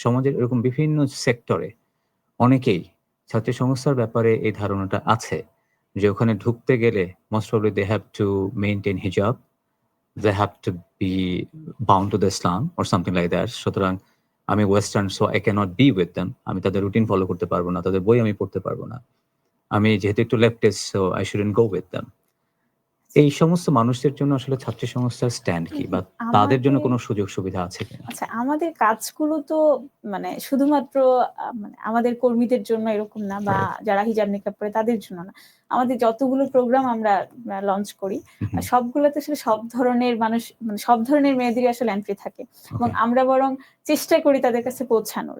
সমাজের এরকম বিভিন্ন সেক্টরে অনেকেই ছাত্রী সংস্থার ব্যাপারে এই ধারণাটা আছে যে ওখানে ঢুকতে গেলে most probably they have to maintain হিজাব, they have to be bound to the Islam or something like that. সুতরাং আমি western, so I cannot be with them. আমি তাদের রুটিন ফলো করতে পারবো না, তাদের বই আমি পড়তে পারবো না। আমি যেহেতু একটু leftist, so I shouldn't go with them. এই সমস্ত মানুষদের জন্য আসলে ছাত্রী সংস্থার স্ট্যান্ড কি, বা তাদের জন্য কোনো সুযোগ সুবিধা আছে কিনা? আচ্ছা, আমাদের কাজগুলো তো মানে শুধুমাত্র মানে আমাদের কর্মীদের জন্য এরকম না, বা যারা হিজাব নিকাব পরে তাদের জন্য না। আমাদের যতগুলো প্রোগ্রাম আমরা লঞ্চ করি সবগুলোতে আসলে সব ধরনের মানুষ, মানে সব ধরনের মেয়েদেরই আসলে এন্ট্রি থাকে, এবং আমরা বরং চেষ্টা করি তাদের কাছে পৌঁছানোর।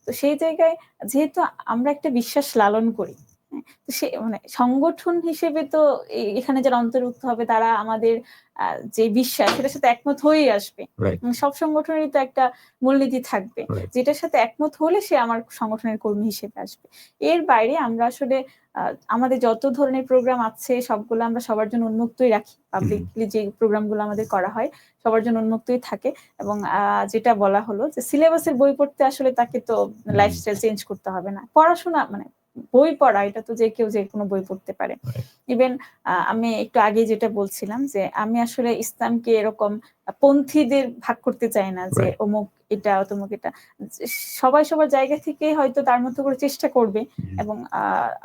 তো সেই জায়গায় যেহেতু আমরা একটা বিশ্বাস লালন করি, সে মানে সংগঠন হিসেবে তো এখানে যারা অন্তর্ভুক্ত হবে তারা আমাদের যে বিশ্বাস সেটার সাথে একমত হয়েই আসবে। সব সংগঠনেরই তো একটা মূলনীতি থাকবে, যেটার সাথে একমত হলে সে আমার সংগঠনের কর্মী হিসেবে আসবে। এর বাইরে আমরা আসলে আমাদের যত ধরনের প্রোগ্রাম আছে সবগুলো আমরা সবার জন্য উন্মুক্তই রাখি। পাবলিকলি যে প্রোগ্রামগুলো আমাদের করা হয় সবার জন্য উন্মুক্তই থাকে, এবং যেটা বলা হলো যে সিলেবাসের বই পড়তে আসলে তাকে তো লাইফস্টাইল চেঞ্জ করতে হবে না। পড়াশোনা মানে বই পড়া, এটা তো যে কেউ যে কোনো বই পড়তে পারে। ইভেন আমি একটু আগে যেটা বলছিলাম যে আমি আসলে ইসলামকে এরকম পন্থীদের ভাগ করতে চাই না যে অমুক এটা অতমুক এটা। সবাই সবার জায়গা থেকে হয়তো তার মতো করে চেষ্টা করবে এবং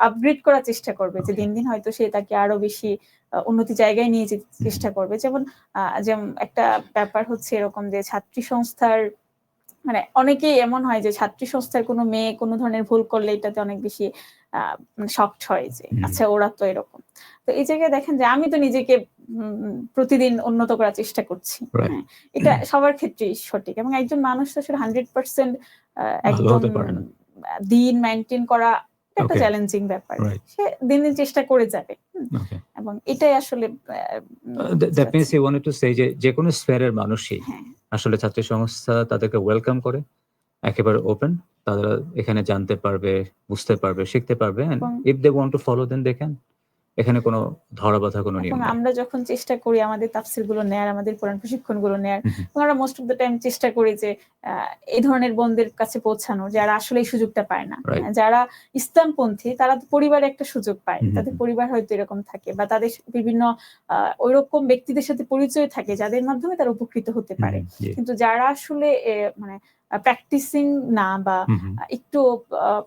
আপগ্রেড করার চেষ্টা করবে, যে দিন দিন হয়তো সে তাকে আরো বেশি উন্নতি জায়গায় নিয়ে যেতে চেষ্টা করবে। যেমন একটা ব্যাপার হচ্ছে এরকম যে ছাত্রী সংস্থার মানে অনেকেই এমন হয় যে ছাত্রী সংস্থার কোনো মেয়ে কোনো ধরনের ভুল করলে এটাতে অনেক বেশি শকড হয় যে আচ্ছা ওরা তো এরকম। তো এই জায়গায় দেখেন যে আমি তো নিজেকে প্রতিদিন উন্নত করার চেষ্টা করছি, হ্যাঁ, এটা সবার ক্ষেত্রেই সঠিক। এবং একজন মানুষ তো আসলে 100% একদম দিন মেইনটেইন করা একটা চ্যালেঞ্জিং ব্যাপার, সে দিন দিন চেষ্টা করে যাবে। এবং এটাই আসলে that means you wanted to say যে কোনো স্ফেয়ারের মানুষই আসলে ছাত্রী সংস্থা তাদেরকে ওয়েলকাম করে, একেবারে ওপেন, তারা এখানে জানতে পারবে, বুঝতে পারবে, শিখতে পারবে। And if they want to follow then they can. এখানে কোনো ধরা বাঁধা কোনো নিয়ম নেই। আমরা যখন চেষ্টা করি আমাদের তাফসীর গুলো নেয়ার, আমাদের কোরআন প্রশিক্ষণ গুলো নেয়ার, আমরা মোস্ট অফ দ্য টাইম চেষ্টা করি যে এই ধরনের বোনদের কাছে পৌঁছানো যারা আসলে এই সুযোগটা পায় না। যারা ইসলামপন্থী তারা তো পরিবারে একটা সুযোগ পায়, তাদের পরিবার হয়তো এরকম থাকে, বা তাদের বিভিন্ন ওইরকম ব্যক্তিদের সাথে পরিচয় থাকে যাদের মাধ্যমে তারা উপকৃত হতে পারে। কিন্তু যারা আসলে মানে প্র্যাকটিসিং না বা একটু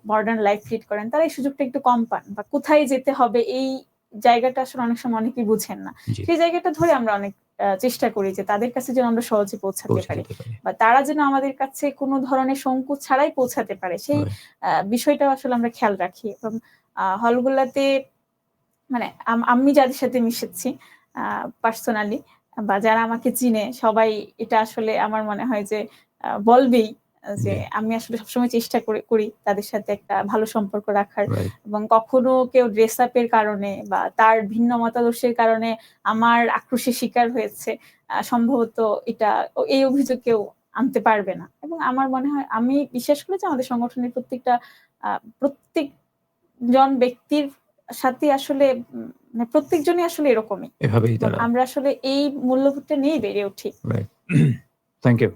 মডার্ন লাইফ লিড করেন, তারা এই সুযোগটা একটু কম পান, বা কোথায় যেতে হবে এই জায়গাটা আসলে অনেক সময় অনেকেই বুঝেন না। সেই জায়গাটা ধরে আমরা অনেক চেষ্টা করি যে তাদের কাছে যেন আমরা সহজে পৌঁছাতে পারি, বা তারা যেন আমাদের কাছে কোনো ধরনের সংকোচ ছাড়াই পৌঁছাতে পারে, সেই বিষয়টা আসলে আমরা খেয়াল রাখি। এবং হলগুলাতে মানে আমি যাদের সাথে মিশেছি পার্সোনালি, বা যারা আমাকে চিনে, সবাই এটা আসলে আমার মনে হয় যে বলবেই যে আমি আসলে সবসময় চেষ্টা করি তাদের সাথে একটা ভালো সম্পর্ক রাখার। এবং কখনো কেউ ড্রেস আপের কারণে বা তার ভিন্ন মতাদর্শের কারণে আমার আক্রোশের শিকার হয়েছে, সম্ভবত এটা এই অভিযোগ কেউ আনতে পারবে না। এবং আমার মনে হয়, আমি বিশ্বাস করি যে আমাদের সংগঠনের প্রত্যেকজন ব্যক্তির সাথে আসলে প্রত্যেকজনই আসলে এরকমই, আমরা আসলে এই মূল্যবোধটা নিয়ে বেড়ে উঠি। Thank you.